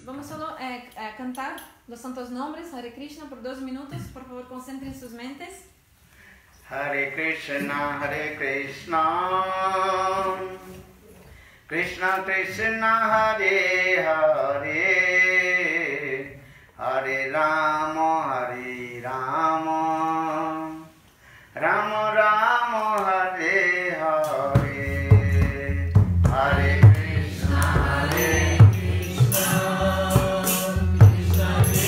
Vamos solo a cantar los santos nombres, Hare Krishna, por 2 minutos. Por favor, concentren sus mentes. Hare Krishna, Krishna Krishna, Hare Hare, Hare Rama, Rama Rama, Hare Hare, Hare Krishna, Krishna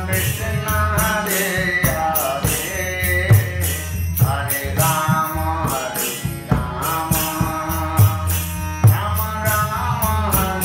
Krishna, Hare Hare, Hare Rama, Rama Rama, Hare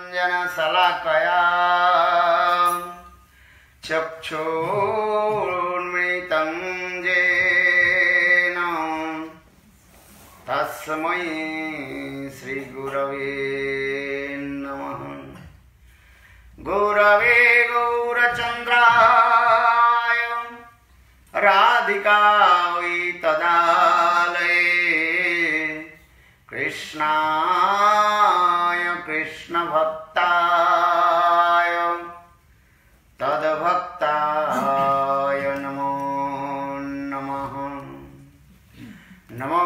ज्ञानाञ्जनशलाकया चक्षुर्मृतं येन तस्मै श्रीगुरवे नमः। गुरवे गौरचन्द्राय राधिकायै तदालये कृष्णाय कृष्णभक्ताय तद्भक्ताय नमो नमः। नमो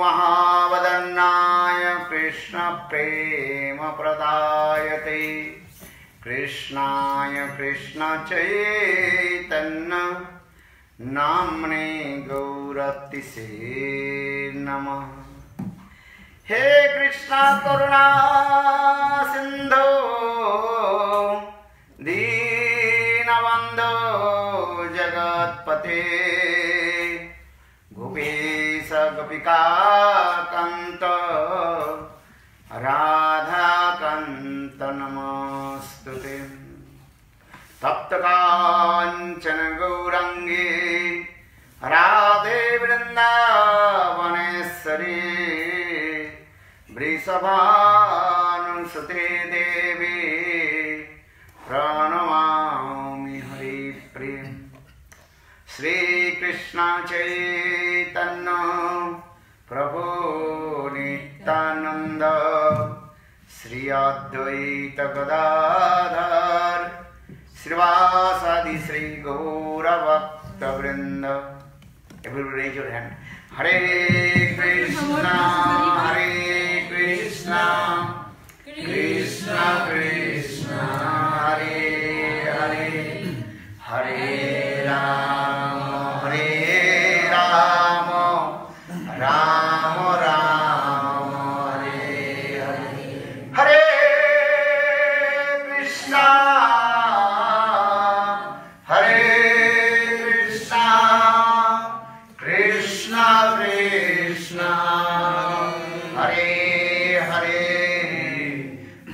महावदन्नाय कृष्णप्रेमप्रदायते कृष्णाय कृष्णचैतन्य नाम्ने गौरतिसे नमः। हे कृष्णा करुणा सिंधु दीनबंधो जगत्पते Gopesh Gopika Kanta Radha Kanta Namastute Tapta Kanchana Gaurangi Radhe Vrindavaneshwari Vrisabhanusute Devi Pranamami Hari Priya Shri Krishna Chaitanya Prabhu Nityananda Shri Advaita Gadadhar Srivasadi Shri Gaura Bhakta Vrinda. Everybody raise your hand. Hare Krishna, Hare Krishna, Krishna Krishna, Hare Hare, Hare Rama, Hare Rama, Rama Rama, Hare Hare, Hare Krishna, Hare Krishna, Krishna Krishna, Hare Hare,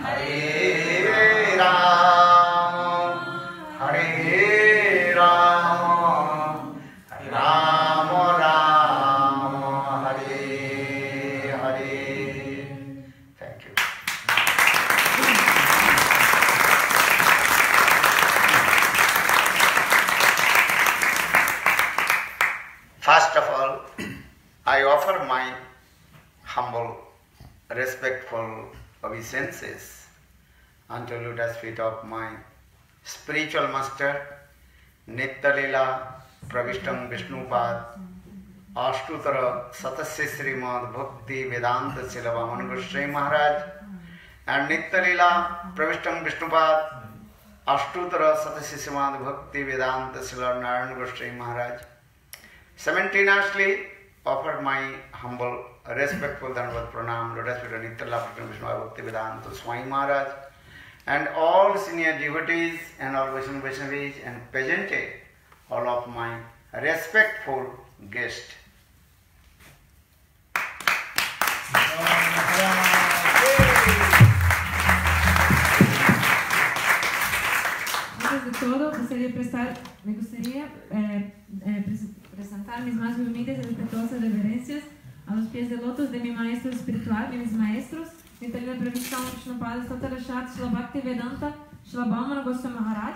Hare Rama, Hare Rama, Rama Rama, Hare Hare. Thank you. First of all, I offer my humble, respectful obeisances unto lotus feet of my spiritual master, Nitya-lila Pravishtam Vishnupad, Ashtutara Satasya Srimad Bhakti Vedanta Silavan Goswami Maharaj, and Nitya-lila Pravishtam Vishnupad, Ashtutara Satasya Srimad Bhakti Vedanta Silavan Goswami Maharaj. Simultaneously offered my humble, respectful Dhanavad Pranam, Lotus feet of Nitya-lila Pravishtam Vishnupad Bhakti Vedanta Swami Maharaj, and all senior devotees and all Vaishnavis and peasantry, all of my respectful guests. Antes de todo, me gustaría presentar mis más humildes y respetuosas reverencias a los pies de lotos de mi maestro espiritual, de mis maestros, Nitya-lila Pravishtam Vishnupad Stotarashat Shila Bhakti Vedanta Shila Bhamana Goswami Maharaj,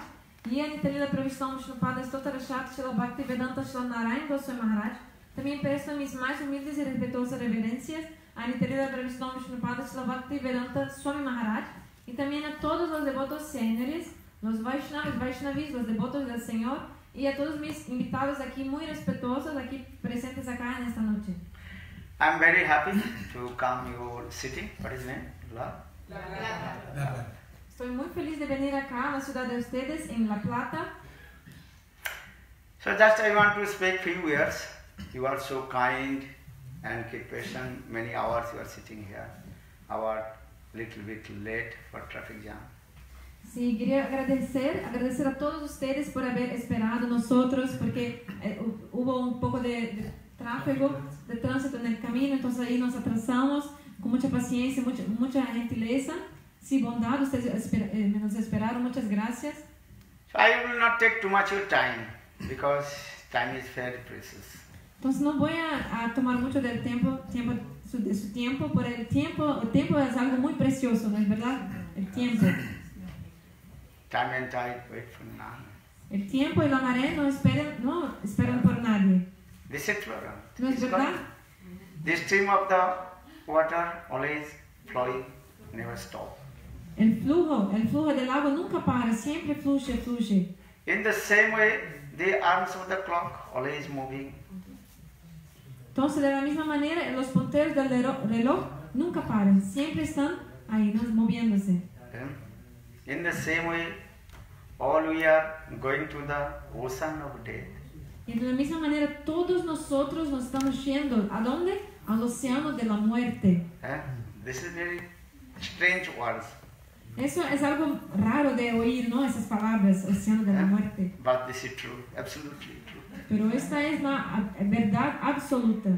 e a Nitya-lila Pravishtam Vishnupad Stotarashat Shila Bhakti Vedanta Shila Narayan Goswami Maharaj. Também presto mis mais humildes e respetuosas reverencias a Nitya-lila Pravishtam Vishnupad Shila Bhakti Vedanta Swami Maharaj, e também a todos os devotos sêniores, los Vaishnavis, los devotos del Señor, y a todos mis invitados aquí muy respetuosos, aquí presentes acá en esta noche. I'm very happy to come your city. What is name? La Plata. Estoy muy feliz de venir acá a la ciudad de ustedes, en La Plata. So just I want to speak few words. You are so kind and keep patient. Many hours you are sitting here. Our little bit late for traffic jam. Sí, quería agradecer a todos ustedes por haber esperado nosotros, porque hubo un poco de tráfico, de tránsito en el camino, entonces ahí nos atrasamos con mucha paciencia, mucha gentileza, sí, bondad, ustedes nos esperaron, muchas gracias. So I will not take too much of time because time is very precious. Entonces no voy a tomar mucho del de su tiempo, por el tiempo es algo muy precioso, ¿no es verdad? El tiempo. Time and tide wait for none. El tiempo y la marea no esperan por nadie. This is true. ¿No es verdad? The stream of the water always flowing, never stop. El flujo del agua nunca para, siempre fluye. In the same way, the arms of the clock always moving. Entonces, de la misma manera, los punteros del reloj nunca paran, siempre están ahí, moviéndose. In the same way, all we are going to the ocean of death. Y de la misma manera, todos nosotros nos estamos yendo, ¿a dónde? Al océano de la muerte. This is very strange words. Eso es algo raro de oír, ¿no? Esas palabras, océano de la muerte. But this is true, absolutely true. Pero esta es la verdad absoluta.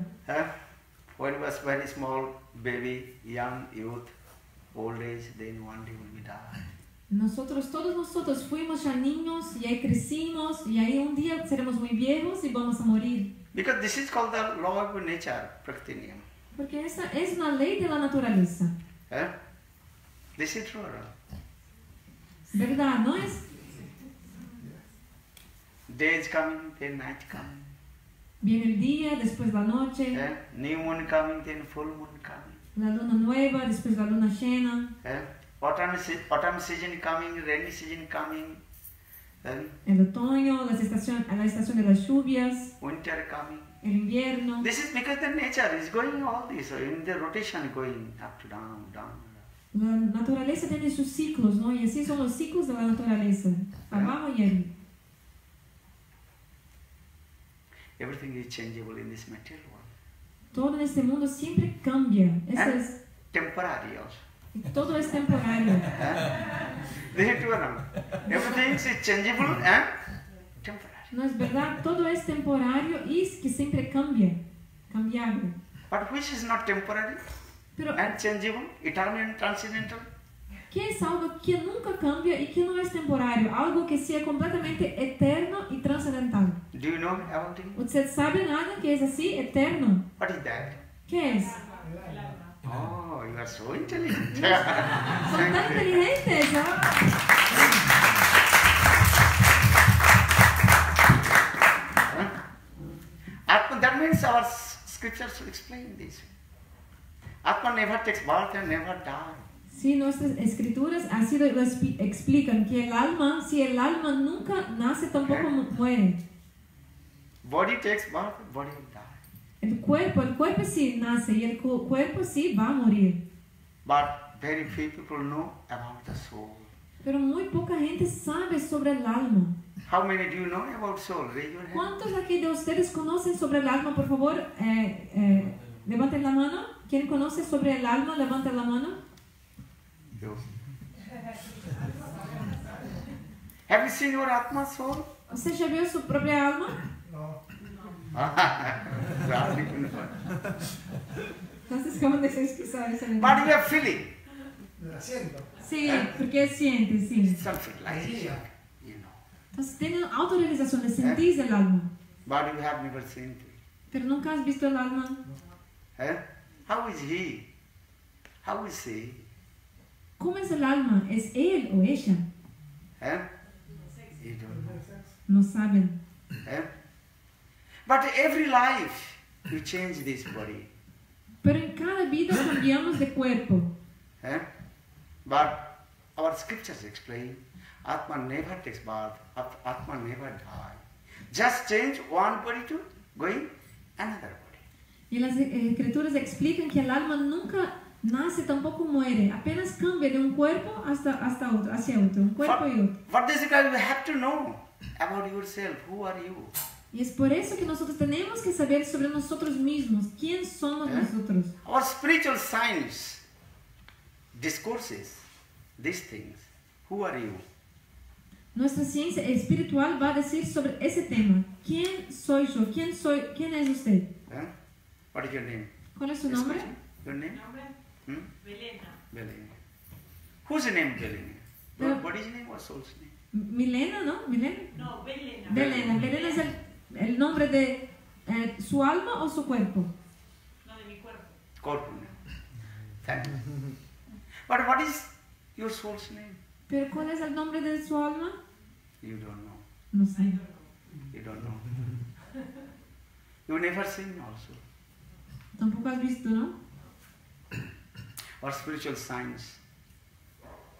When he was very small baby, young youth, old age, then one day will be die. Todos nosotros fuimos ya niños y ahí crecimos y ahí un día seremos muy viejos y vamos a morir. Because this is called the law of nature, Prakriti niyam. Porque esa es una ley de la naturaleza. This is true. ¿Verdad? ¿No es? Day is coming, then night coming. Viene el día, después la noche. New moon coming, then full moon coming. La luna nueva, después la luna llena. Autumn season coming, rainy season coming. El otoño, la estación de las lluvias. Winter coming. El invierno. This is because the nature is going all this, in the rotation going up to down, down. La naturaleza tiene sus ciclos, ¿no? Y así son los ciclos de la naturaleza, abajo y arriba. Everything is changeable in this material world. Todo en este mundo siempre cambia. Eso es temporary also. Todo es temporario. Everything is changeable and temporary. No es verdad, todo es temporario y es que siempre cambia, cambiable. But which is not temporary and changeable, eternal and transcendental? ¿Qué es algo que nunca cambia y que no es temporario? Algo que sea completamente eterno y trascendental. Do you know about it? ¿Usted sabe nada que es así, eterno? What is that? ¿Qué es? Oh, you are so intelligent. Son tan inteligentes, ¿no? Atma, that means our scriptures explain this. Atma never takes birth and never dies. Sí, nuestras escrituras así lo explican, que el alma, si el alma nunca nace, tampoco muere. Body takes birth, body will die. El cuerpo sí nace y el cuerpo sí va a morir. But very few people know about the soul. Pero muy poca gente sabe sobre el alma. How many do you know about soul? Raise your hand. ¿Cuántos aquí de ustedes conocen sobre el alma? Por favor, levanten la mano. ¿Quién conoce sobre el alma? Levanten la mano. You. Have you seen your Atma soul? ¿Usted ya vio su propia alma? No. Entonces, ¿cómo dices que sabes? But you are feeling. Siento. Sí, porque siente, sí. Self-realization, you know. Entonces, tienen autorrealización, de sentir el alma. But you have never seen it. Pero nunca has visto el alma. How is he? How is he? ¿Cómo es el alma? ¿Es él o ella? You don't know. No saben. But every life you change this body. Pero en cada vida cambiamos de cuerpo. But our scriptures explain, Atma never takes birth, Atma never dies. Just change one body to going another body. Y las escrituras explican que el alma nunca nace, tampoco muere. Apenas cambia de un cuerpo hasta otro, hacia otro, un cuerpo y otro. For this, you have to know about yourself. Who are you? Y es por eso que nosotros tenemos que saber sobre nosotros mismos. ¿Quién somos nosotros? Our spiritual science discourses these things. Who are you? Nuestra ciencia espiritual va a decir sobre ese tema. ¿Quién soy yo? ¿Quién es usted? What is your name? ¿Cuál es su nombre? Your name? Belena. Belena. Whose name Belena? Your body's name or soul's name? Milena, ¿no? ¿Milena? No, Belena. Belena. Belena es el nombre de su alma o su cuerpo. No, de mi cuerpo. Corpo. Thank you. But what is your soul's name? ¿Pero cuál es el nombre de su alma? You don't know. No sé. You don't know. You never seen also. Tampoco has visto, ¿no? Or spiritual science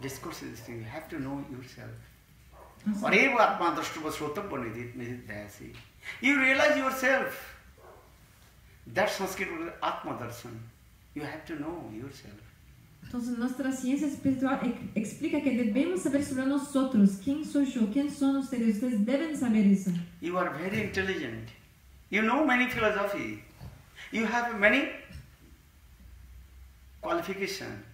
discusses this thing. You have to know yourself. Or you realize yourself. That's Sanskrit Atma Darshan. You have to know yourself. Entonces nuestra ciencia espiritual explica que debemos saber sobre nosotros. ¿Quién soy yo? ¿Quién son ustedes? Ustedes deben saber eso. You are very intelligent. You know many philosophy. You have many qualifications.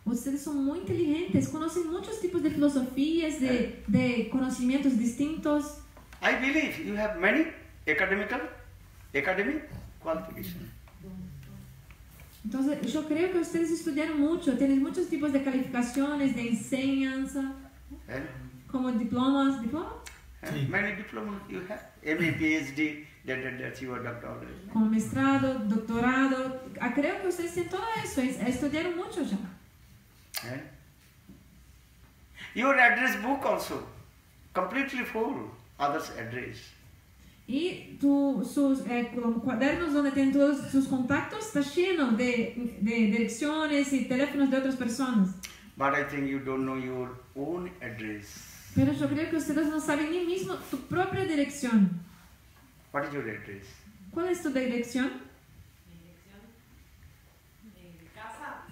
Ustedes son muy inteligentes, conocen muchos tipos de filosofías, de conocimientos distintos. I believe you have many academic qualifications. Entonces, yo creo que ustedes estudiaron mucho, tienen muchos tipos de calificaciones, de enseñanza, como diplomas. Sí. Many diplomas you have. MA, PhD, that you are doctor already. Como mestrado, doctorado. Creo que ustedes tienen todo eso, estudiaron mucho ya. Your address book also, completely full, others' address. Y sus cuadernos donde tienen todos sus contactos está lleno de direcciones y teléfonos de otras personas. But I think you don't know your own address. Pero yo creo que ustedes no saben ni mismo tu propia dirección. What is your address? ¿Cuál es tu dirección? Mi dirección de casa.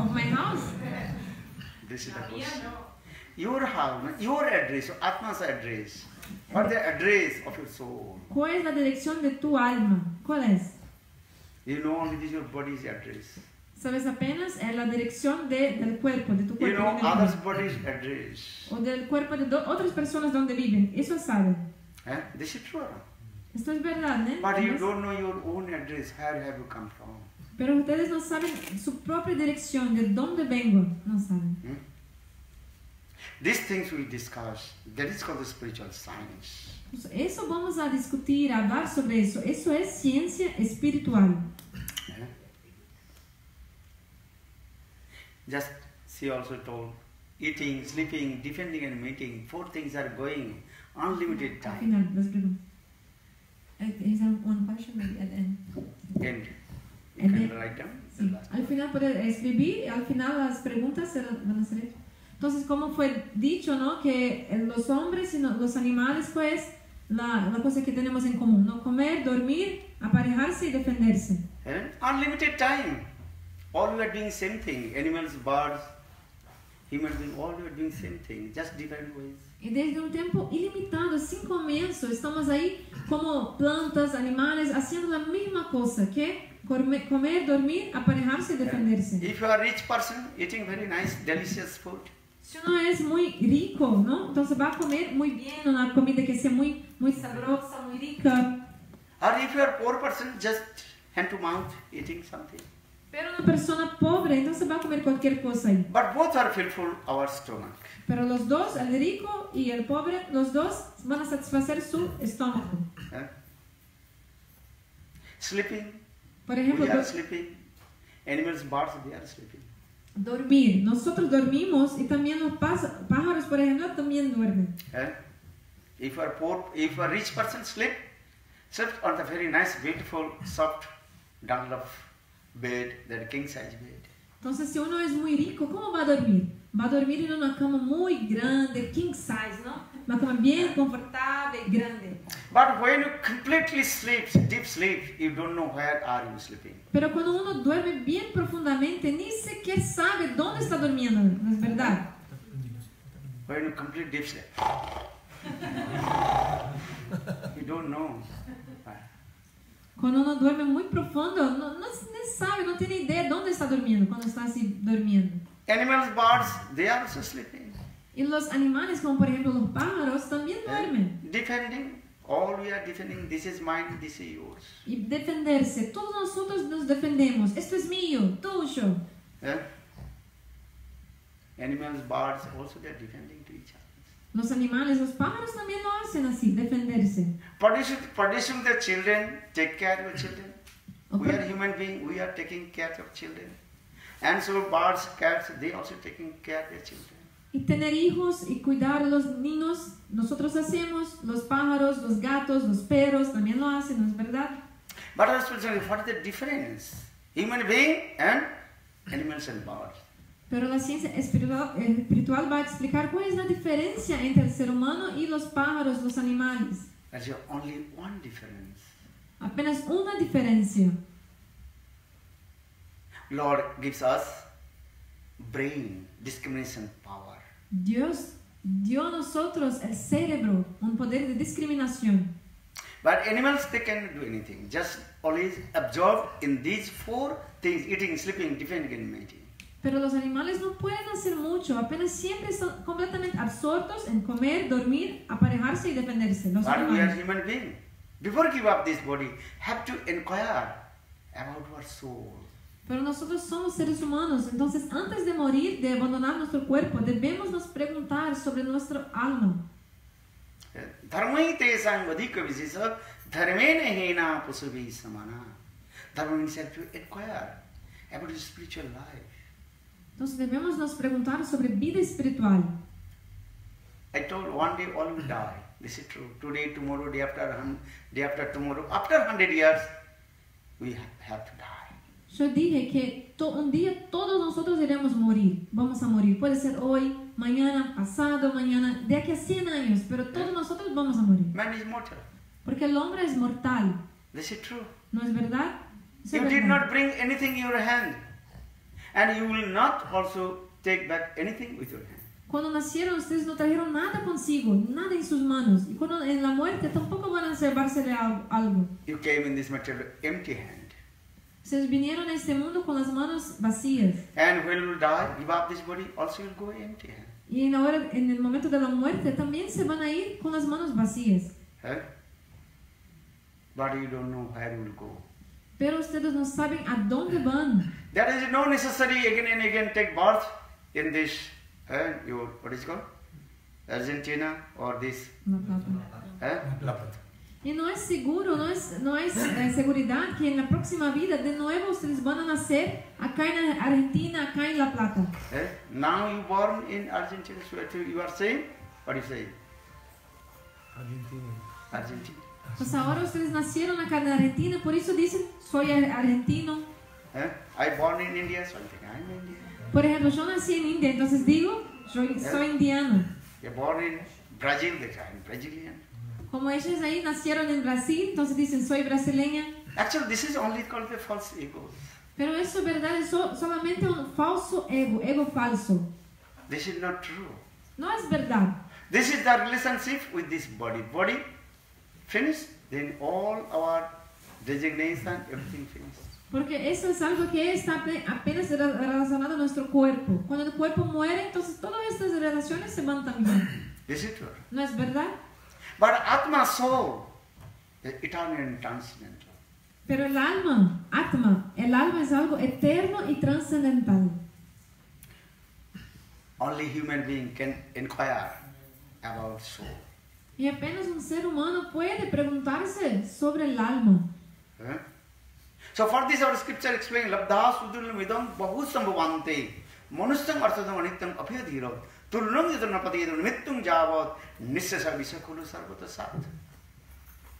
Of my house. This is the La mía question. no. Your house, your address, Atma's address. What is the address of your soul? ¿Cuál es la dirección de tu alma? ¿Cuál es? You know only this your body's address. Sabes apenas la dirección del cuerpo, de tu You cuerpo. know donde others' viven. body's address. O del cuerpo de otras personas donde viven. Eso saben. This is true. Esto es verdad, ¿eh? But you don't know your own address. Where have you come from? Pero ustedes no saben su propia dirección, de dónde vengo. No saben. These things we discuss. That is called the spiritual science. Eso vamos a discutir, a hablar sobre eso. Eso es ciencia espiritual. Just she also told, eating, sleeping, defending and meeting, 4 things are going, unlimited Al time. final, las preguntas. Is there one question maybe at the end? End. You And can then- write down. the Sí. last. Al final puede escribir, al final las preguntas van a ser hechas. Entonces, como fue dicho, ¿no? Que los hombres y los animales, pues, la cosa que tenemos en común, ¿no? Comer, dormir, aparejarse y defenderse. Unlimited time. All we are doing same thing. Animals, birds, human beings, all we are doing same thing, just different ways. Y desde un tiempo ilimitado, sin comienzo, estamos ahí como plantas, animales, haciendo la misma cosa, que comer, dormir, aparejarse y defenderse. If you are a rich person, eating very nice, delicious food, Si uno es muy rico, ¿no? Entonces va a comer muy bien, una comida que sea muy sabrosa, muy rica. or if you are a poor person, just hand to mouth, eating something. Pero una persona pobre, entonces va a comer cualquier cosa ahí. But both are fulfill our stomach. Pero los dos, el rico y el pobre, los dos van a satisfacer su estómago. Sleeping, Por ejemplo, we are sleeping. Animals, birds, they are sleeping. dormir. Nosotros dormimos y también los pájaros, por ejemplo, también duermen. If you are poor, if you are rich person, sleep on the very nice, beautiful, soft Dunlop bed, that king size bed. Entonces, si uno es muy rico, ¿cómo va a dormir? Va a dormir en una cama muy grande, king size, ¿no? Una cama bien confortable, grande. But when you completely sleep, deep sleep, you don't know where are you sleeping. Pero cuando uno duerme bien profundamente, ni siquiera sabe dónde está durmiendo, ¿no es verdad? When you complete deep sleep, you don't know. Cuando uno duerme muy profundo, no sabe, no tiene idea dónde está durmiendo, cuando está así durmiendo. Animals, birds, they are also sleeping. Y los animales, como por ejemplo los pájaros, también duermen. Defending, all we are defending, this is mine, this is yours. Y defenderse, todos nosotros nos defendemos. Esto es mío, tuyo. Animals, birds, also they are defending to each other. Los animales, los pájaros también lo hacen así, defenderse. Producing the children, take care of your children. We Okay. are human beings, we are taking care of children. And so birds, cats, they also taking care of their children. Y tener hijos y cuidar a los niños, nosotros hacemos. Los pájaros, los gatos, los perros también lo hacen, ¿no es verdad? But I was wondering, what is the difference? Human being and animals and birds. Pero la ciencia espiritual va a explicar cuál es la diferencia entre el ser humano y los pájaros, los animales. That's your only one difference. Apenas una diferencia. Lord gives us brain, discrimination power. Dios dio a nosotros el cerebro, un poder de discriminación. But animals, they cannot do anything. Just always absorb in these 4 things, eating, sleeping, defending and mating. Pero los animales no pueden hacer mucho, apenas siempre están completamente absortos en comer, dormir, aparejarse y defenderse. Los But we are animales. human beings. Before give up this body, have to inquire about our soul. Pero nosotros somos seres humanos, entonces antes de morir, de abandonar nuestro cuerpo, debemos nos preguntar sobre nuestro alma. Dharmai tesang vadika visesa dharmena hena pusavi samana. Dharma means have to inquire about your spiritual life. Entonces debemos nos preguntar sobre vida espiritual. I told one day all will die. This is true. Today, tomorrow, day after tomorrow, after 100 years, we have to die. Yo dije que un día todos nosotros iremos morir, vamos a morir. Puede ser hoy, mañana, pasado, mañana, de aquí a 100 años, pero todos nosotros vamos a morir. Man is mortal. Porque el hombre es mortal, This is true. ¿no es verdad? Eso es You did verdad. not bring anything in your hand, and you will not also take back anything with your hand. Cuando nacieron ustedes no trajeron nada consigo, nada en sus manos. Y cuando en la muerte tampoco van a llevarse de algo. You came in this material empty hand. Ustedes vinieron a este mundo con las manos vacías. And when you die, give up this body, also you'll go empty hand. Y en el momento de la muerte también se van a ir con las manos vacías. But you don't know where you will go. Pero ustedes no saben a dónde van. There is no necessary again and again take birth in this, what is it called? Argentina or this, La Plata. La Plata. Y no es seguro, no es seguridad que en la próxima vida de nuevo ustedes van a nacer acá en Argentina, acá en La Plata. Now you born in Argentina, so you are saying, what you say? Argentina. Pues ahora ustedes nacieron acá en Argentina, por eso dicen, soy argentino. I born in India, so I think I'm Indian. Por ejemplo, yo nací en India, entonces digo, soy indiano. You're born in Brazil, they say I'm Brazilian. Como ellos ahí nacieron en Brasil, entonces dicen, soy brasileña. Actually, this is only called the false ego. Pero eso es verdad, es solamente un falso ego falso. This is not true. No es verdad. This is the relationship with this body. Body finished, then all our designation, everything finished. Porque eso es algo que está apenas relacionado a nuestro cuerpo. Cuando el cuerpo muere, entonces todas estas relaciones se van también. This is true. ¿No es verdad? But Atma soul is eternal and transcendental. Pero el alma es algo eterno y trascendental. Only human being can inquire about soul. Y apenas un ser humano puede preguntarse sobre el alma. So for this our scripture explains labdha sudurlam vidam bahusambhavante manusyam arthadam anityam abhyadhira tulnam yadanapadiyadam nimittum javat nissasa visakulu sarvata sat.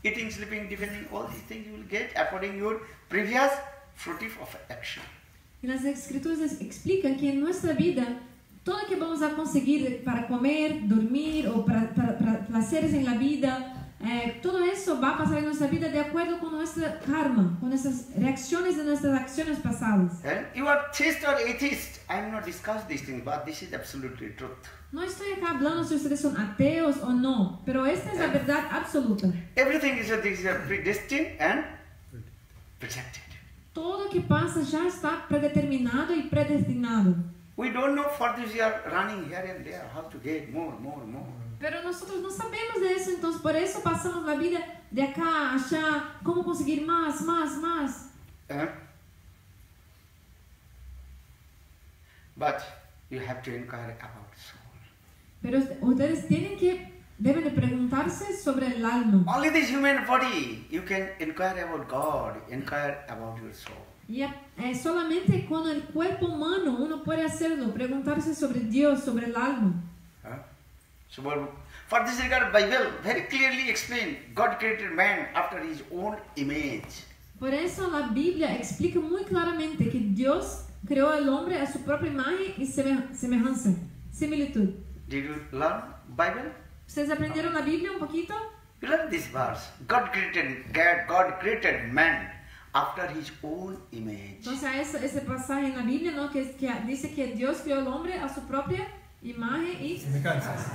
Eating, sleeping, defending, all these things you will get according to your previous fruitive of action. Y las escrituras explican que en nuestra vida todo lo que vamos a conseguir para comer, dormir o para placeres en la vida, todo eso va a pasar en nuestra vida de acuerdo con nuestra karma, con nuestras reacciones de nuestras acciones pasadas. And you are theist or atheist, I am not discussing these things, but this is absolutely truth. No estoy acá hablando si ustedes son ateos o no, pero esta es la verdad absoluta. Everything is predestined and projected. Todo lo que pasa ya está predeterminado y predestinado. We don't know for this we are running here and there, how to get more. Pero nosotros no sabemos de eso, entonces por eso pasamos la vida de acá a allá, cómo conseguir más. But you have to inquire about soul. Pero ustedes deben de preguntarse sobre el alma. Only this human body, you can inquire about God, inquire about your soul. Y solamente con el cuerpo humano uno puede hacerlo, preguntarse sobre Dios, sobre el alma. So for this regard, Bible very clearly explains God created man after his own image. Por eso la Biblia explica muy claramente que Dios creó al hombre a su propia imagen y semejanza, similitud. Did you learn Bible? ¿Ustedes aprendieron la Biblia un poquito? You learn this verse. God created man after his own image. Entonces ese pasaje en la Biblia, ¿no? que dice que Dios creó al hombre a su propia imagen y semejanza.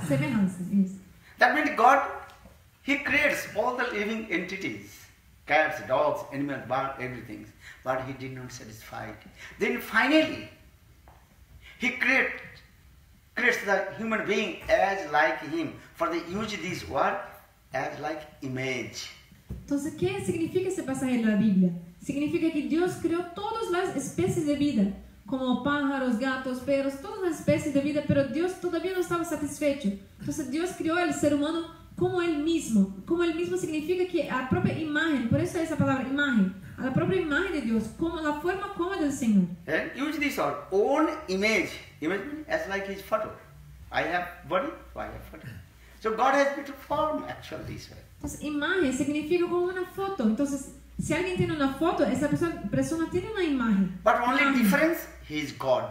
Yes. That means God, He creates all the living entities, cats, dogs, animals, birds, everything, but He did not satisfy it. Then finally, He creates the human being as like him. For they use this word as like image. Entonces, ¿qué significa ese pasaje de la Biblia? Significa que Dios creó todas las especies de vida, como pájaros, gatos, perros, todas las especies de vida, pero Dios todavía no estaba satisfecho. Entonces Dios creó al ser humano como Él mismo. Como Él mismo significa que a la propia imagen, por eso esa palabra imagen, a la propia imagen de Dios, como la forma como del Señor. And use this word, own image. Image as like his photo. I have body, so I have photo. So God has put a form actually this way. Entonces, imagen significa como una foto. Entonces, si alguien tiene una foto, esa persona tiene una imagen. But only Imagen. difference, he is God.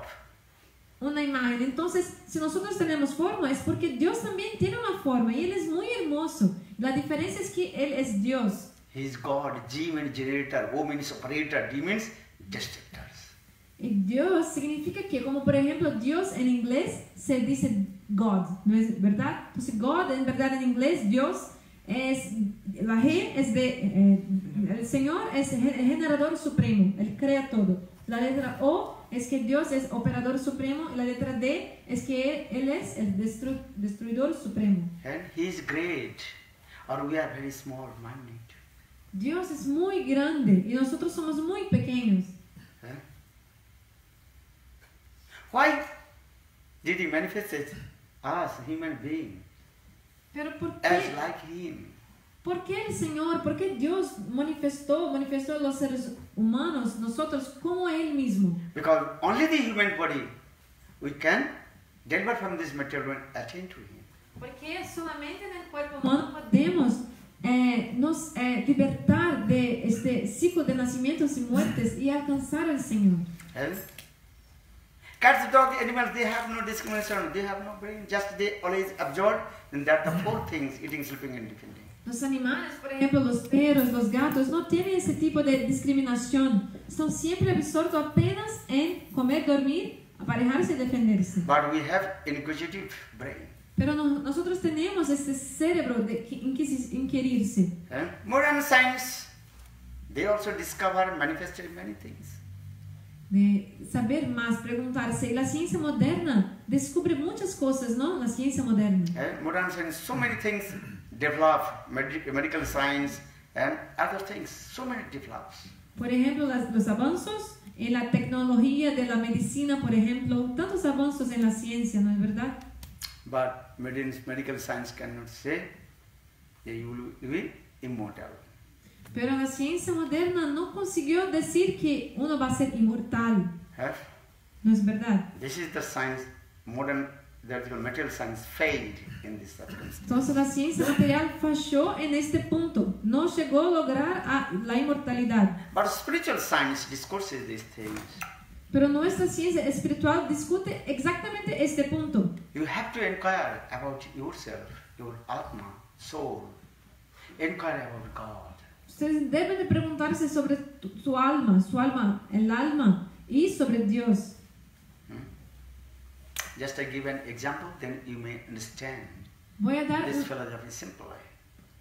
Una imagen. Entonces, si nosotros tenemos forma, es porque Dios también tiene una forma y Él es muy hermoso. La diferencia es que Él es Dios. He is God. G means generator, O means operator, D means destructors. Y Dios significa que, como por ejemplo, Dios en inglés se dice God, ¿no es verdad? Entonces, God en verdad en inglés, Dios es, la G es de, el Señor es el generador supremo, Él crea todo. La letra O es que Dios es operador supremo y la letra D es que Él es el destruidor supremo. And he is great. Or we are very small minded. Dios es muy grande y nosotros somos muy pequeños. Why did he manifest us, human being, Pero ¿por as qué? like him? ¿Por qué el Señor, por qué Dios manifestó a los seres humanos, nosotros, como Él mismo? Because only the human body we can deliver from this material and attain to him. Porque solamente en el cuerpo humano podemos nos libertar de este ciclo de nacimientos y muertes y alcanzar al Señor. Cats, dogs, animals, they have no discrimination, they have no brain, just they always absorb, and that the four things, eating, sleeping and defending. Los animales, por ejemplo, los perros, los gatos, no tienen ese tipo de discriminación. Están siempre absortos apenas en comer, dormir, aparejarse y defenderse. But we have inquisitive brain. Pero nosotros tenemos este cerebro de inquirirse. Modern science, they also discover, manifested many things. De saber más, preguntarse. Y la ciencia moderna descubre muchas cosas, ¿no? La ciencia moderna. Modern science, so many things develop, medical science and other things, so many develops. Por ejemplo, los avances en la tecnología de la medicina, por ejemplo, tantos avances en la ciencia, ¿no es verdad? But medical science cannot say that you will be immortal. Pero la ciencia moderna no consiguió decir que uno va a ser inmortal. ¿No es verdad? This is the science, modern material science failed in this circumstance. Entonces la ciencia material falló en este punto. No llegó a lograr la inmortalidad. But spiritual science discourses these things. Pero nuestra ciencia espiritual discute exactamente este punto. You have to inquire about yourself, your atma, soul. Inquire about God. Ustedes deben de preguntarse sobre su alma, el alma y sobre Dios. Just I give an example, then you may understand Voy a this philosophy simply.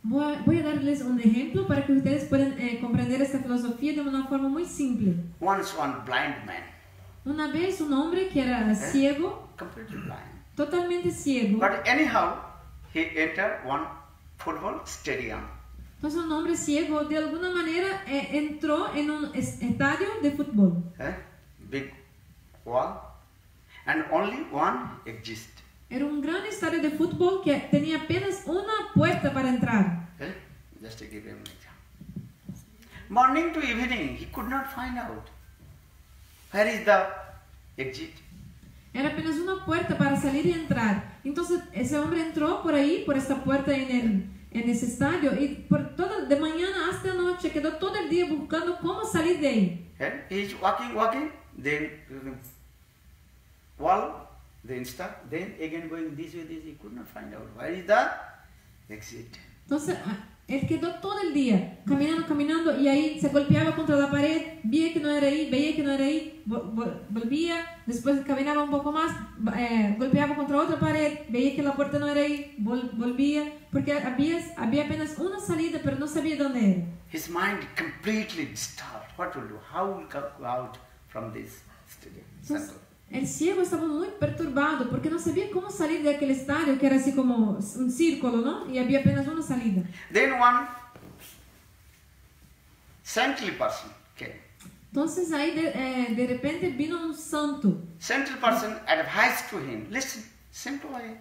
Voy a darles un ejemplo para que ustedes puedan comprender esta filosofía de una forma muy simple. Once one blind man. Una vez un hombre que era ciego, Completely blind. totalmente ciego. But anyhow, he entered one football stadium. Entonces un hombre ciego de alguna manera entró en un estadio de fútbol. Big wall. And only one exit. Era un gran estadio de fútbol que tenía apenas una puerta para entrar. Just to give him an example. Morning to evening, he could not find out. Where is the exit? Era apenas una puerta para salir y entrar. Entonces ese hombre entró por ahí, por esta puerta en ese estadio y de mañana hasta noche quedó todo el día buscando cómo salir de ahí. He's walking, then wall, then stop, then again going this way, he could not find out. Where is the exit? Entonces él quedó todo el día caminando y ahí se golpeaba contra la pared, veía que no era ahí, volvía, después caminaba un poco más, golpeaba contra otra pared, veía que la puerta no era ahí, volvía, porque había apenas una salida, pero no sabía dónde era. His mind completely disturbed. What to do? How will go out from this stadium? el ciego estaba muy perturbado porque no sabía cómo salir de aquel estadio que era así como un círculo, ¿no? Y había apenas una salida. Then one saintly person came. Entonces ahí de repente vino un santo. Saintly person advised to him, listen, simple way.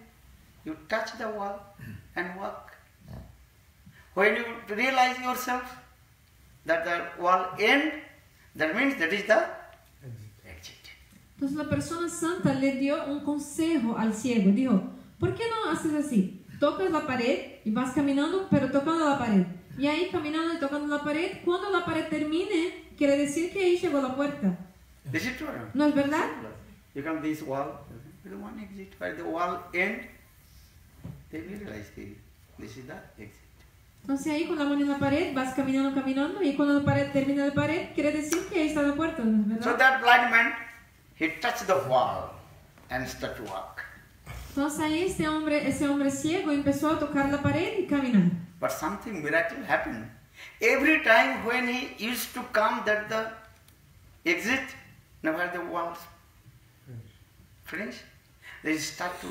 You touch the wall and walk. When you realize yourself that the wall end, that means that is the exit. Entonces la persona santa le dio un consejo al ciego. Dijo, ¿por qué no haces así? Tocas la pared y vas caminando, pero tocando la pared. Y ahí caminando y tocando la pared, cuando la pared termine, quiere decir que ahí llegó la puerta. Is it true? ¿No es verdad? You come this wall, there is one exit. Where the wall end, they realize this is the exit. Entonces ahí con la mano en la pared vas caminando, caminando y cuando la pared termina la pared quiere decir que ahí está la puerta, ¿no es So verdad? that blind man, he touched the wall and started to walk. Entonces ahí ese hombre ciego empezó a tocar la pared y caminar. But something miraculous happened. Every time when he used to come that the exit, never the walls finish, they start to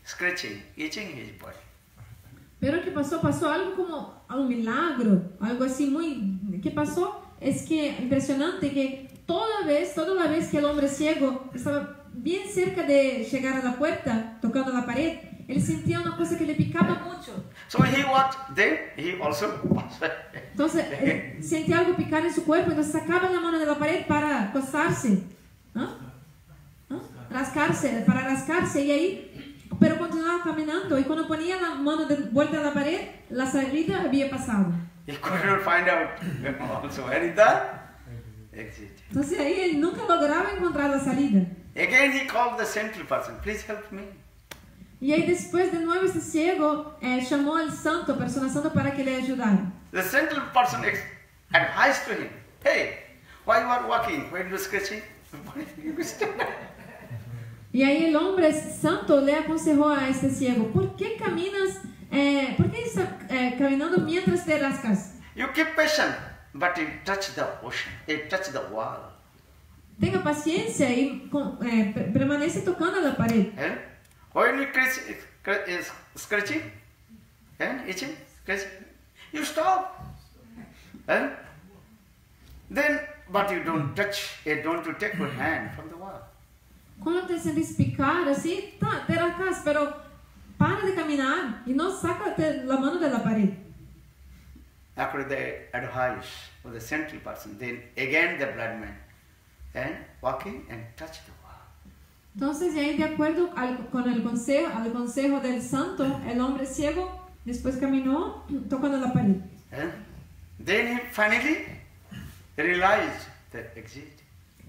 scratching, itching his body. Pero que pasó algo como un milagro, algo así muy... ¿Qué pasó? Es que impresionante que toda la vez que el hombre ciego estaba bien cerca de llegar a la puerta, tocando la pared, él sentía una cosa que le picaba mucho. So he walked, then he also passed. Entonces, él sentía algo picar en su cuerpo, entonces sacaba la mano de la pared para acostarse, ¿no? Para rascarse, y ahí... Pero continuaba caminando y cuando ponía la mano de vuelta a la pared, la salida había pasado. He couldn't find out also where is the exit. Entonces ahí él nunca lograba encontrar la salida. Again he called the central person, please help me. Y ahí después de nuevo este ciego llamó al santo, persona santa, para que le ayudara. The central person advised to him, hey, why you are walking? Why you scratching? Y ahí el hombre santo le aconsejó a este ciego, ¿por qué caminas, por qué estás caminando mientras te rascas? You keep patient, but you touch the ocean, you touch the wall. Tenga paciencia y permanece tocando la pared. When you scratching, itching, scratching, you stop. Then, but you don't touch, you don't take your hand from the wall. Cuando te sientes picar así, te rascas, pero para de caminar y no saca la mano de la pared. After the advice of the central person, then again the blind man, and walking and touch the wall. Entonces, ahí de acuerdo con el consejo del santo, el hombre ciego después caminó tocando la pared. Then he finally realized the exit.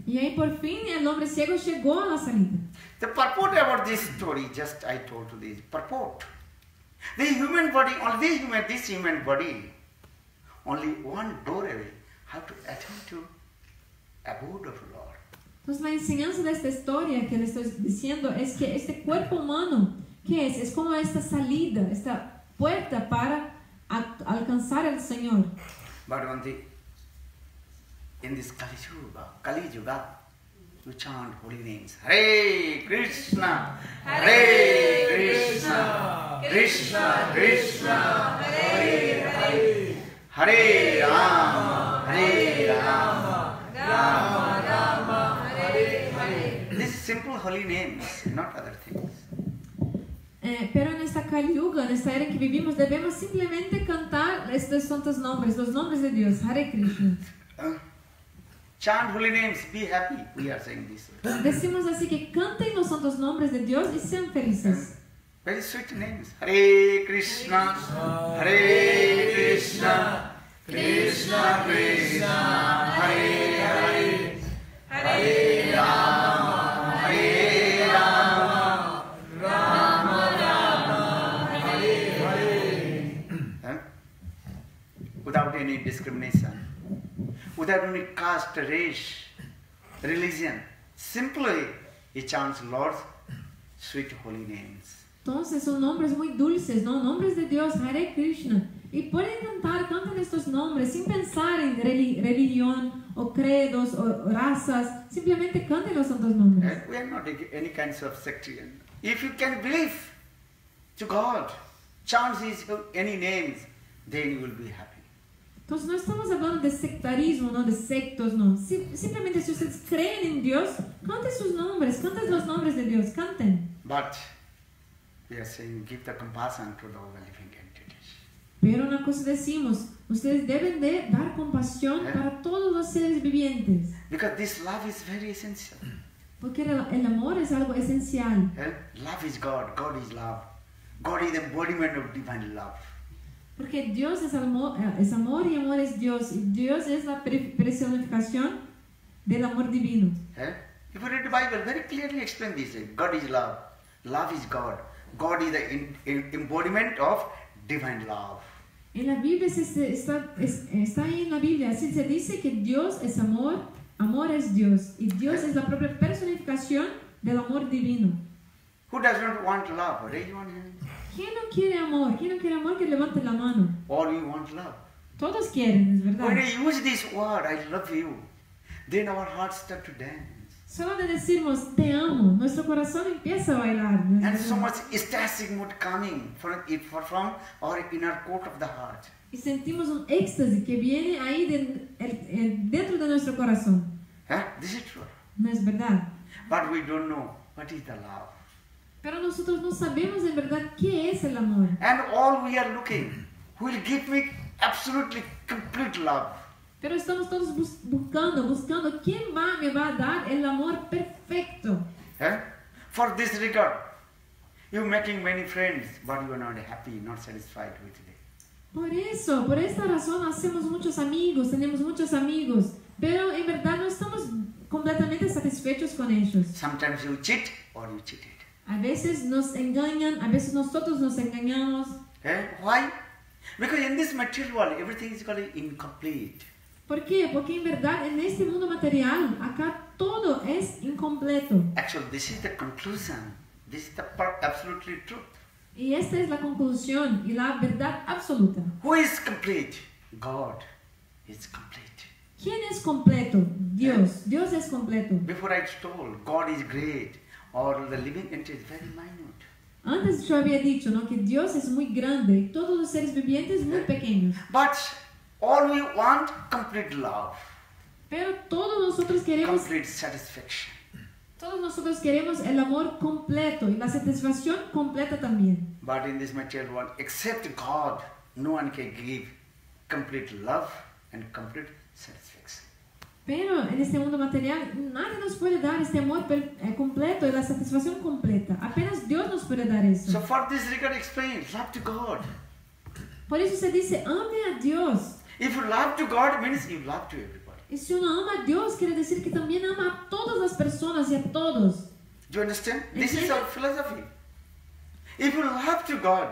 Y ahí por fin el hombre ciego llegó a la salida. The purport about this story, just I told you this purport. The human body, this human body, only one door away, how to attend to abode of the Lord. Entonces la enseñanza de esta historia que le estoy diciendo es que este cuerpo humano, ¿qué es? Es como esta salida, esta puerta para alcanzar al Señor. But in this Kali Yuga, you chant holy names. Hare Krishna, Hare Krishna, Krishna Krishna, Hare Hare, Hare Rama, Hare Rama, Rama Rama, Hare Hare. These simple holy names, not other things. Pero en esta Kali Yuga, en esta era en que vivimos, debemos simplemente cantar estos santos nombres, los nombres de Dios, Hare Krishna. Chant holy names, be happy. We are saying this. Decimos así que canten los santos nombres de Dios y sean felices. Very sweet names. Hare Krishna, Hare Krishna, Krishna Krishna, Hare Hare, Hare Rama, Hare Rama, Rama Rama, Hare Hare. Without any discrimination, without any caste, race, religion, simply he chants Lord's sweet holy names. Entonces son nombres muy dulces, ¿no? Nombres de Dios, Hare Krishna. Y pueden canten estos nombres sin pensar en religión o credos, o razas. Simplemente canten los santos nombres. We are not any kinds of sectarian. If you can believe to God, chant any names, then you will be happy. Entonces no estamos hablando de sectarismo, no de sectos, no. Simplemente si ustedes creen en Dios, canten sus nombres, canten los nombres de Dios, canten. But we are saying give the compassion to the living entities. Pero una cosa decimos, ustedes deben de dar compasión para todos los seres vivientes. Because this love is very essential. Porque el amor es algo esencial. Love is God, God is love. God is the embodiment of divine love. Porque Dios es amor y amor es Dios. Y Dios es la personificación del amor divino. If you read the Bible, very clearly explain this. God is love. Love is God. God is the embodiment of divine love. En la Biblia está ahí en la Biblia, así se dice que Dios es amor, amor es Dios. Y Dios es la propia personificación del amor divino. Who does not want love? Raise one hand. ¿Quién no quiere amor? ¿Quién no quiere amor? Que levante la mano. All we want love. Todos quieren, es verdad. When I use this word, I love you, then our hearts start to dance. Solo de decirnos te amo, nuestro corazón empieza a bailar. And so much ecstatic mood coming from our inner court of the heart. Y sentimos un éxtasis que viene ahí dentro de nuestro corazón. This is true. No es verdad. But we don't know what is the love. Pero nosotros no sabemos en verdad qué es el amor. And all we are looking will give me absolutely complete love. Pero estamos todos buscando quién me va a dar el amor perfecto. For this regard, you making many friends, but you are not happy, not satisfied with them. Por esta razón hacemos muchos amigos, tenemos muchos amigos, pero en verdad no estamos completamente satisfechos con ellos. Sometimes you cheat or you cheated. A veces nos engañan, a veces nosotros nos engañamos. Why? Because in this material world, everything is called incomplete. ¿Por qué? Porque en verdad en este mundo material, acá todo es incompleto. Actually, this is the conclusion. This is the absolutely truth. Y esta es la conclusión y la verdad absoluta. Who is complete? God is complete. ¿Quién es completo? Dios. Dios es completo. Before I told, God is great, or the living entity is very minute. Antes yo había dicho, ¿no? Que Dios es muy grande y todos los seres vivientes muy pequeños. But all we want, complete love. Pero todos nosotros queremos complete satisfaction. Todos nosotros queremos el amor completo y la satisfacción completa también. But in this material world, except God, no one can give complete love and complete satisfaction. Pero en este mundo material, nadie nos puede dar este amor completo y la satisfacción completa. Apenas Dios nos puede dar eso. So for this regard, explain love to God. Por eso se dice, ame a Dios. If you love to God, means you love to everybody. Y si uno ama a Dios, quiere decir que también ama a todas las personas y a todos. Do you understand? This is our philosophy. If you love to God,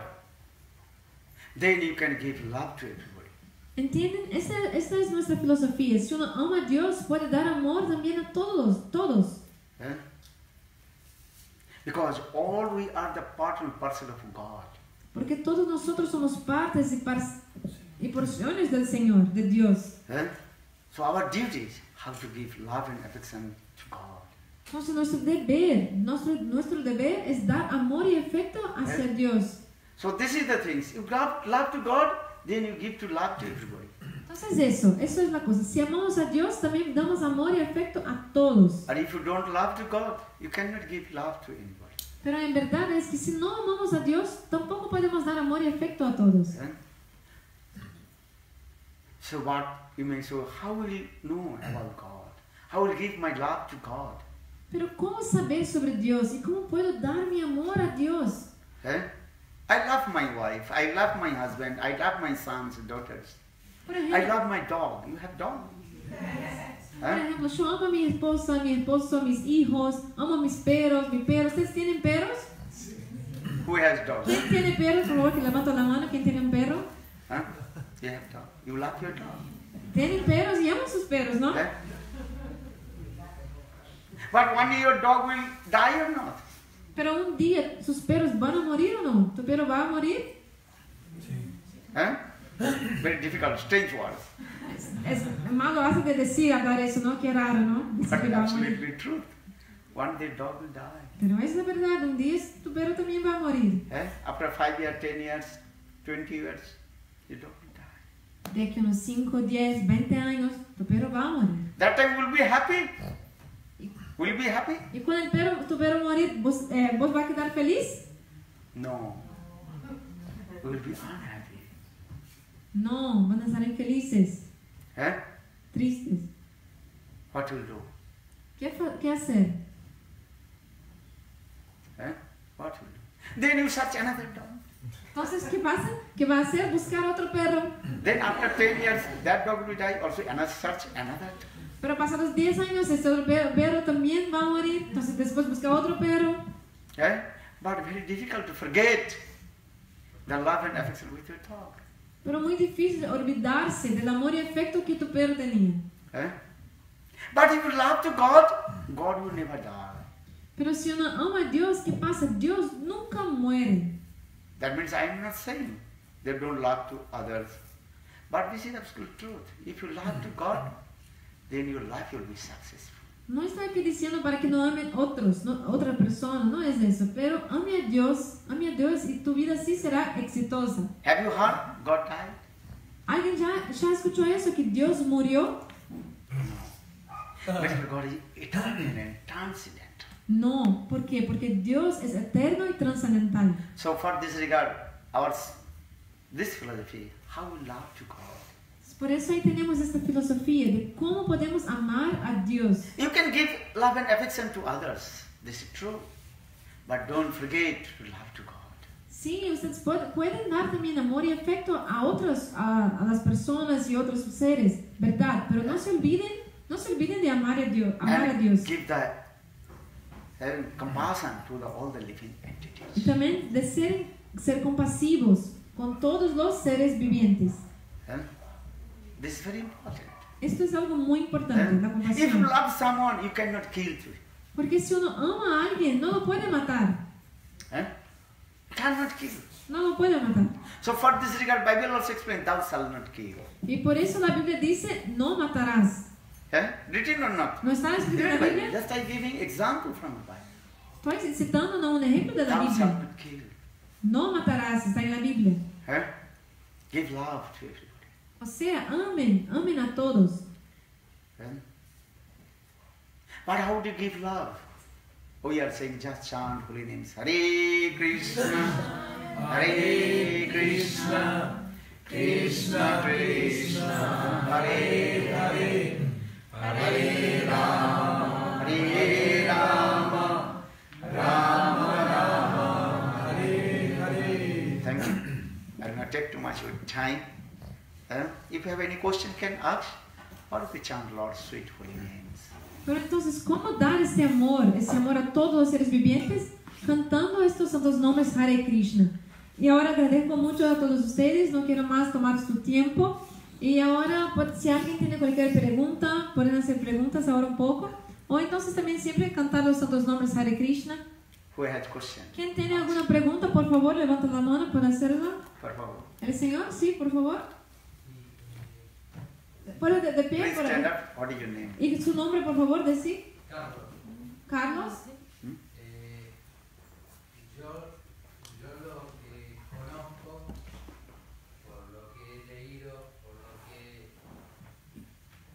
then you can give love to everybody. ¿Entienden? Esta es nuestra filosofía. Si uno ama a Dios, puede dar amor también a todos. Because all we are the part and parcel of God. Porque todos nosotros somos partes y porciones del Señor, de Dios. So our duty is how to give love and affection to God. Entonces nuestro deber es dar amor y afecto hacia Dios. So this is the thing. You love to God, then you give to love to everybody. Entonces eso es la cosa. Si amamos a Dios, también damos amor y afecto a todos. And if you don't love to God, you cannot give love to anybody. Pero en verdad es que si no amamos a Dios, tampoco podemos dar amor y afecto a todos. So what you may say, how will you know about God? How will I give my love to God? Pero ¿cómo saber sobre Dios? ¿Y cómo puedo dar mi amor a Dios? I love my wife, I love my husband, I love my sons and daughters. Por I ejemplo, love my dog. You have dog? yo amo a mi esposa, mis hijos, amo a mis perros. ¿Ustedes tienen perros? Who has dog? ¿Quién tiene perros? Por favor, que levanta la mano. ¿Quién tiene un perro? You have dog. You love your dog. Tienen perros y aman sus perros, ¿no? But one day your dog will die or not? Pero un día, ¿sus perros van a morir o no? ¿Tu perro va a morir? Very difficult, strange words. es más lo hace de decir, hablar eso, ¿no? Qué raro, ¿no? Decir But que va a morir. absolutely truth. One day dog will die. Pero es la verdad, un día tu perro también va a morir. After 5 years, 10 years, 20 years, the dog will die. De aquí unos 5, 10, 20 años, tu perro va a morir. That time will be happy. Will you be happy? Y cuando tu perro morir, ¿vos vas a quedar feliz? No. We will be unhappy. No, van a estar infelices, tristes. What will do? ¿Qué hacer? What will do? Then you search another dog. Entonces, ¿qué pasa? ¿Qué va a hacer? Buscar otro perro. Then after 10 years, that dog will die. Also, another search another dog. Pero pasados 10 años, este otro perro también va a morir. Entonces, después busca otro perro. But very difficult to forget the love and affection with your dog. Pero muy difícil olvidarse del amor y afecto que tu perro tenía. But if you love to God, God will never die. Pero si uno ama a Dios, ¿qué pasa? Dios nunca muere. That means I am not saying they don't love to others. But this is absolute truth. If you love to God, then your life will be successful. No estoy aquí diciendo para que no amen otros, no, otra persona, no es eso. Pero ame a Dios y tu vida sí será exitosa. Have you heard God died? ¿Alguien ya escuchó eso? ¿Que Dios murió? Because God is eternal and transcendental. No, ¿por qué? Porque Dios es eterno y trascendental. So for this regard, this philosophy, how we love to God. Por eso ahí tenemos esta filosofía de cómo podemos amar a Dios. You can give love and affection to others. This is true. But don't forget to love to God. Sí, ustedes pueden dar también amor y afecto a otros, a las personas y otros seres, ¿verdad? Pero no se olviden de amar a Dios. Give the compassion to all the living entities. Y también de ser compasivos con todos los seres vivientes. This is very important. Esto es algo muy importante, la If you compasión. love someone, you cannot kill them. Porque si uno ama a alguien, no lo puede matar. Cannot kill. No lo puede matar. So for this regard, Bible also explains, thou shalt not kill. Y por eso la Biblia dice, no matarás. Written or not? ¿No está escrito en la Biblia? Just I giving example from the Bible. Estoy citando un ejemplo de la Thou shalt Biblia. not kill. No matarás, está en la Biblia. Give love to everybody. O sea, amen a todos. But how do you give love? We are saying just chant holy names. Hare Krishna, Hare Krishna, Krishna Krishna, Hare Hare, Hare Rama, Hare Rama, Rama Rama, Hare Hare. Thank you. I will not take too much of your time. If you have any question, can ask. Or if we chant Lord's sweet holy names. Pero entonces, ¿cómo dar ese amor a todos los seres vivientes? Cantando estos santos nombres Hare Krishna. Y ahora agradezco mucho a todos ustedes, no quiero más tomar su tiempo. Y ahora, si alguien tiene cualquier pregunta, pueden hacer preguntas ahora un poco. O entonces también siempre cantar los santos nombres Hare Krishna. Who has question? ¿Quién tiene alguna pregunta? Por favor, levanta la mano para hacerla. Por favor. ¿El señor? Sí, por favor. Fuera de pie. Please stand up. What is your name? ¿Y su nombre, por favor, decir? Carlos. Carlos. Yo lo que conozco, por lo que he leído, por lo que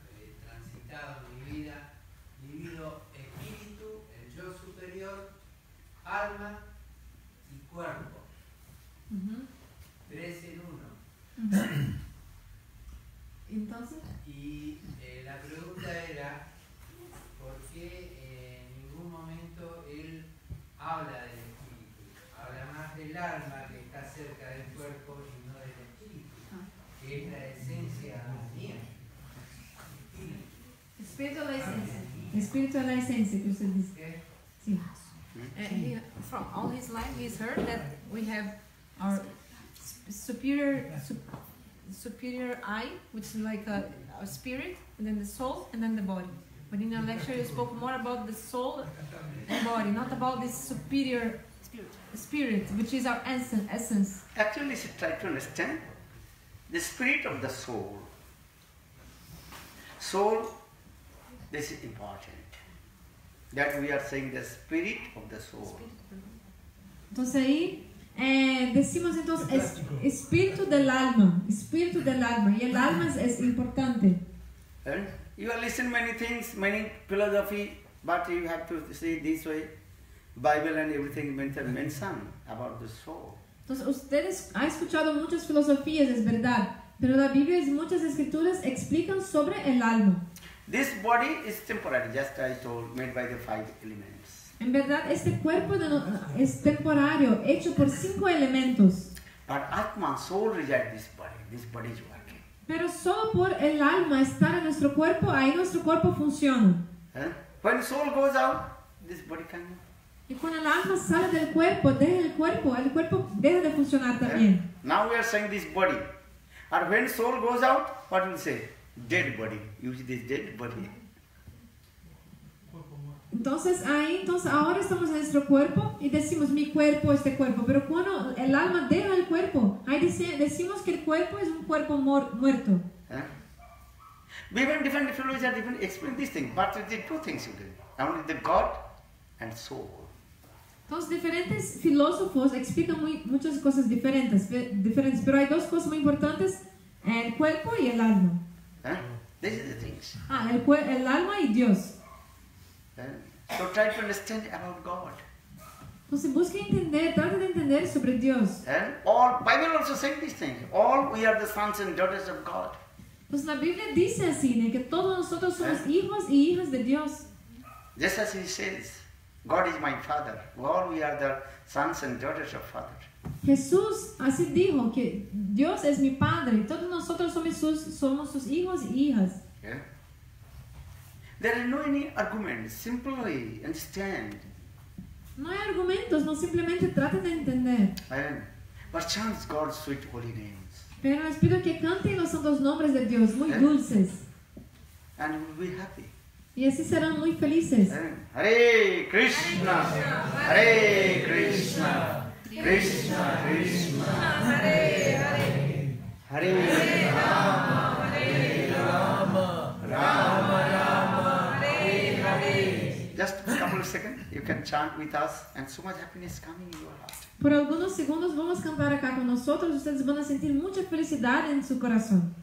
he transitado en mi vida, divido espíritu, el yo superior, alma y cuerpo. Tres en uno. Entonces. Y la pregunta era, ¿por qué en ningún momento él habla del espíritu? Habla más del alma que está cerca del cuerpo y no del espíritu, que es la esencia mía. Espíritu de la esencia. Espíritu de la esencia que usted dice. ¿Qué? Sí. From all his life, he's heard that we have our superior I, which is like a spirit, and then the soul, and then the body. But in your lecture, you spoke more about the soul and body, not about this superior spirit, which is our essence. Actually, try to understand the spirit of the soul soul, this is important. That we are saying the spirit of the soul. Entonces ahí decimos entonces espíritu del alma, y el alma es importante. And you have listened many things, many philosophy, but you have to see this way. Bible and everything mention about the soul. Entonces ustedes han escuchado muchas filosofías, es verdad, pero la Biblia y muchas escrituras explican sobre el alma. This body is temporary, just I told, made by the 5 elements. En verdad, este cuerpo es temporario, hecho por 5 elementos. But Atma, soul resides this body is working. Pero solo por el alma estar en nuestro cuerpo, ahí nuestro cuerpo funciona. When soul goes out, this body cannot. Y cuando el alma sale del cuerpo, deja el cuerpo deja de funcionar también. Now we are saying this body. And when soul goes out, what will say? Dead body. Use this dead body. Entonces ahora estamos en nuestro cuerpo y decimos mi cuerpo, este cuerpo. Pero cuando el alma deja el cuerpo, ahí decimos que el cuerpo es un cuerpo muerto. Even different theologians are different explain this thing, but there are 2 things you do. Only the God and soul. Entonces diferentes filósofos explican muchas cosas diferentes, pero hay 2 cosas muy importantes, el cuerpo y el alma. These are the things. El alma y Dios. So try to understand about God. Entonces busque entender, trate de entender sobre Dios. And all Bible also saying these things. All we are the sons and daughters of God. Pues la Biblia dice así, que todos nosotros somos hijos y hijas de Dios. Just as he says, God is my father. All we are the sons and daughters of Father. Jesús así dijo que Dios es mi Padre y todos nosotros somos sus hijos y hijas. Yeah? There are no any arguments. Simply understand. No hay argumentos, no simplemente traten de entender. But chant God's sweet holy names. Pero les pido que canten los santos nombres de Dios, muy dulces. And we will be happy. Y así serán muy felices. Hare Krishna, Hare Krishna, Krishna Krishna, Hare Hare, Hare Rama, Hare Rama, Rama Rama, Hare Hare. Just a couple of seconds, you can chant with us, and so much happiness coming in your heart. Por algunos segundos vamos a cantar acá con nosotros. Ustedes van a sentir mucha felicidad en su corazón.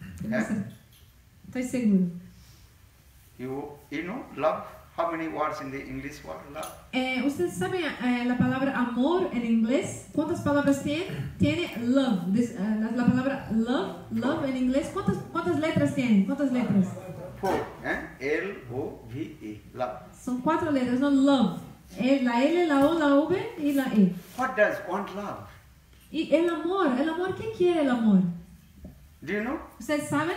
Estoy seguro. You know, love. How many words in the English word love? ¿Ustedes saben la palabra amor en inglés? ¿Cuántas palabras tiene? Tiene love. La palabra love en inglés. ¿Cuántas letras tiene? ¿Cuántas letras? 4. L-O-V-E. Love. Son 4 letras, no love. La L, la O, la V y la E. What does want love? Y el amor, ¿qué quiere el amor? Do you know? ¿Ustedes saben?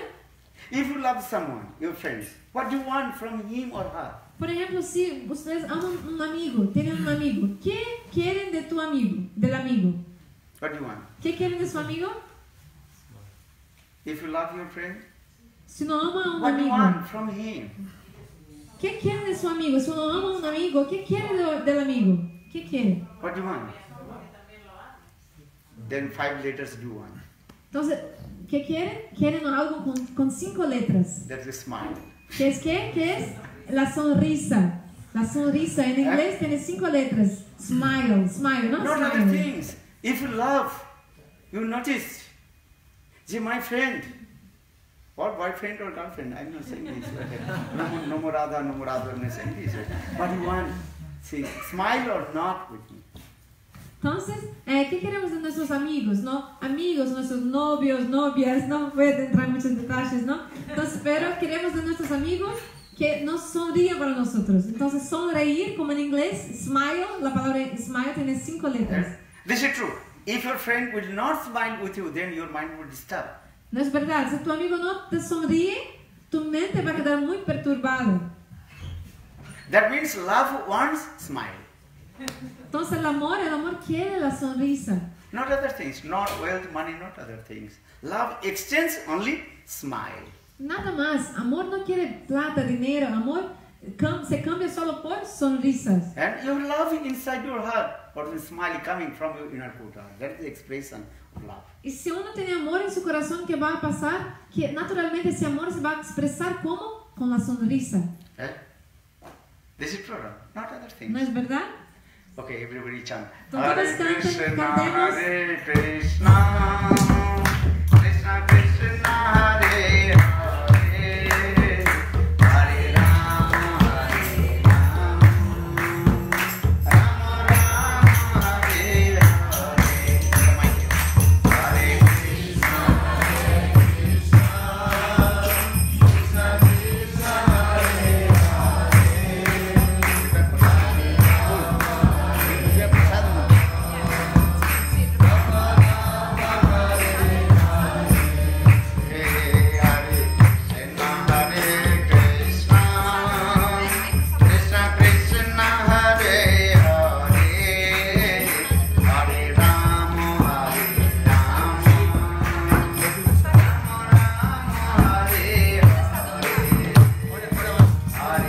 If you love someone, your friends, what do you want from him or her? Por ejemplo, si ustedes aman un amigo, tienen un amigo, ¿qué quieren de tu amigo, del amigo? What do you want? ¿Qué quieren de su amigo? If you love your friend, Si no ama a un what do you amigo, want from him? ¿qué quieren de su amigo? Si no ama a un amigo, ¿qué quieren del amigo? ¿Qué quiere? What do you want? Then 5 letters do want. Entonces, ¿qué quieren? Quieren algo con 5 letras. That's a smile. ¿Qué es qué? ¿Qué es? La sonrisa. La sonrisa en inglés tiene 5 letras. Smile, no Not other smile. things. If you love, you notice. See, my friend, or boyfriend or girlfriend, I'm not saying this. No more Radha, I'm not saying this. What do you want? See, smile or not with me. Entonces, ¿qué queremos de nuestros amigos, no? Amigos, nuestros novios, novias, no puedo entrar en muchos detalles, ¿no? Entonces, pero queremos de nuestros amigos que nos sonrían para nosotros. Entonces, sonreír, como en inglés, smile, la palabra smile tiene 5 letras. This is true. If your friend will not smile with you, then your mind will disturb. No es verdad, si tu amigo no te sonríe, tu mente va a quedar muy perturbada. That means love wants smile. Entonces el amor quiere la sonrisa. Not other things, not wealth, money, not other things. Love exchanges only smile. Nada más, amor no quiere plata, dinero, amor se cambia solo por sonrisas. And your love inside your heart, or the smile coming from your inner quarter. That is the expression of love. Y si uno tiene amor en su corazón, ¿qué va a pasar? Que naturalmente ese amor se va a expresar como con la sonrisa. Eh? This is plural, not other things. ¿No es verdad? Okay, everybody chant. Entonces, Hare Krishna, cantemos. Hare Krishna, Krishna Krishna, Hare Hare, Hare Rama, Hare Rama, Rama Rama, Hare Hare. Hare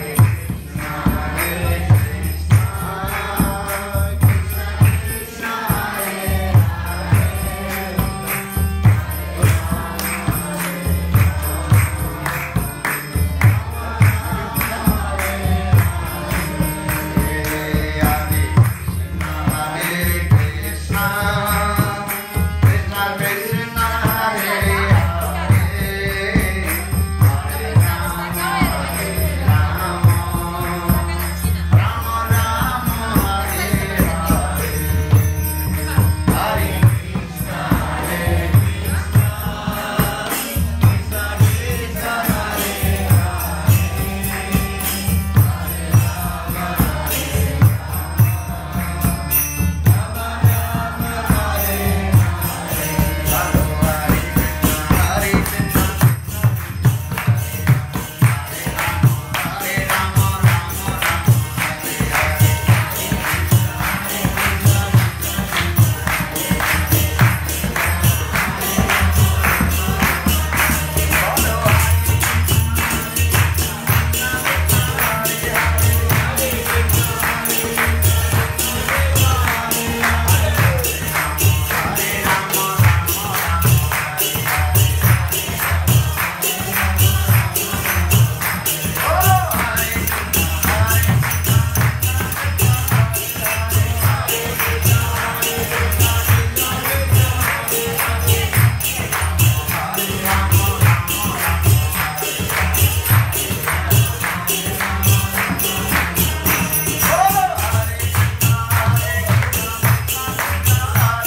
Krishna, Hare Krishna, Krishna Krishna, Hare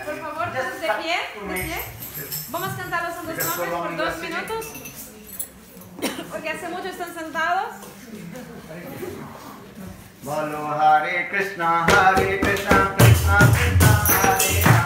Por favor, todos de pie, de pie. Vamos a cantar los santos nombres por 2 minutos. Porque hace mucho están sentados. Bolo Hare Krishna, Hare Krishna, Krishna Krishna, Hare Hare.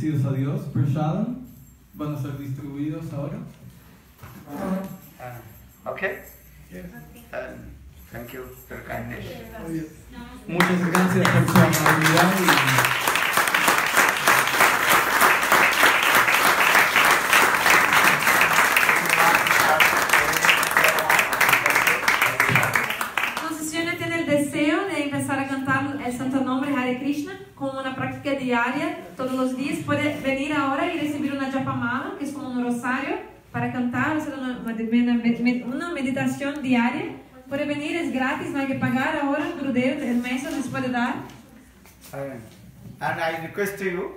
agradecidos a Dios. Prashadam van a ser distribuidos ahora. Okay? Thank you for your kindness. Muchas gracias por su amabilidad Entonces, si uno tiene el deseo de empezar a cantar el Santo Nombre Hare Krishna como una práctica diaria, todos los días, puede venir ahora y recibir una japamala, que es como un rosario, para cantar, hacer una meditación diaria. Puede venir, es gratis, no hay que pagar ahora. Gurudev, el maestro les puede dar. And I request to you,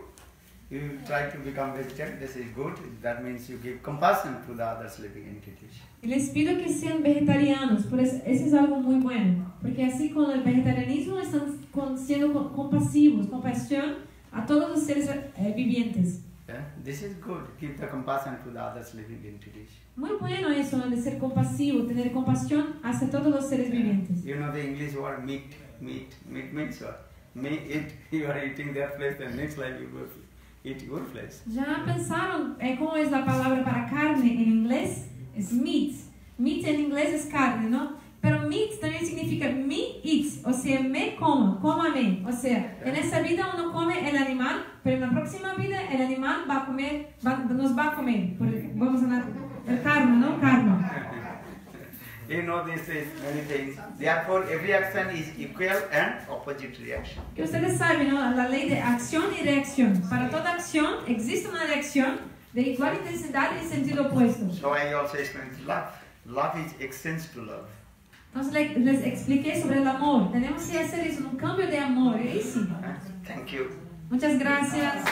you try to become vegetarian, this is good. That means you give compassion to the others living entities. Y les pido que sean vegetarianos, por eso es algo muy bueno. Porque así con el vegetarianismo están siendo compasivos, compasión a todos los seres vivientes. Yeah? This is good. Give the compassion to the others living entities. Muy bueno eso, ¿no? De ser compasivo, tener compasión hacia todos los seres vivientes. You know the English word meat means what? Meat, you are eating their flesh, and next life you will eat your flesh. ¿Ya pensaron cómo es la palabra para carne en inglés? Es meat. Meat en inglés es carne, ¿no? Pero meat también significa me eat, o sea, me como, cómame. O sea, en esta vida uno come el animal, pero en la próxima vida el animal va a comer, nos va a comer. Vamos a dar el karma, ¿no? Karma. You know this is many things. Therefore, every action is equal and opposite reaction. Que ustedes saben, ¿no? La ley de acción y reacción. Para toda acción existe una reacción de igual intensidad y sentido opuesto. So I also explained love. Love is exchange to love. Entonces les expliqué sobre el amor. Tenemos que hacer eso, un cambio de amor. ¿Eh? Sí. Thank you. Muchas gracias.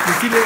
Decirle,